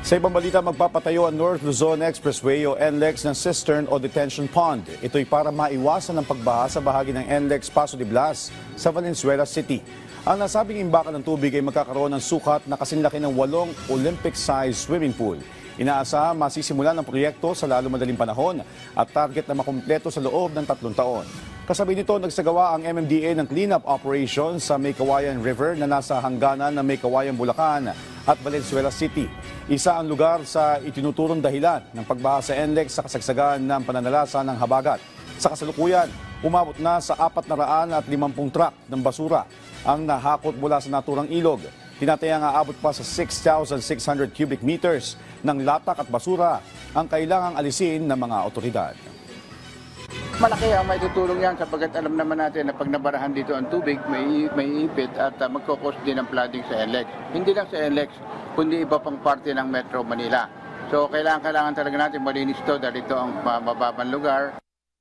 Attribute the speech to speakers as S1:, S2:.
S1: Sa ibang balita, magpapatayo ang North Luzon Expressway o NLEX ng cistern o detention pond. Ito'y para maiwasan ang pagbaha sa bahagi ng NLEX Paso de Blas sa Valenzuela City. Ang nasabing imbakan ng tubig ay magkakaroon ng sukat na kasinlaki ng 8 Olympic-sized swimming pool. Inaasahan masisimulan ang proyekto sa lalo madaling panahon at target na makumpleto sa loob ng 3 taon. Kasabay nito, nagsagawa ang MMDA ng cleanup operation sa Maykawayan River na nasa hangganan ng Maykawayan, Bulacan at Valenzuela City. Isa ang lugar sa itinuturong dahilan ng pagbaha sa NLEX sa kasagsagan ng pananalasa ng habagat. Sa kasalukuyan, umabot na sa 450 truck ng basura ang nahakot mula sa naturang ilog. Tinatayang aabot pa sa 6,600 cubic meters ng latak at basura ang kailangang alisin ng mga otoridad.
S2: Malaki ang maitutulong yan sapagkat alam naman natin na pag nabarahan dito ang tubig, may ipit at magkukos din ang flooding sa NLEX. Hindi lang sa NLEX, kundi iba pang parte ng Metro Manila. So kailangan talaga natin malinis to dahil ito ang mababang lugar.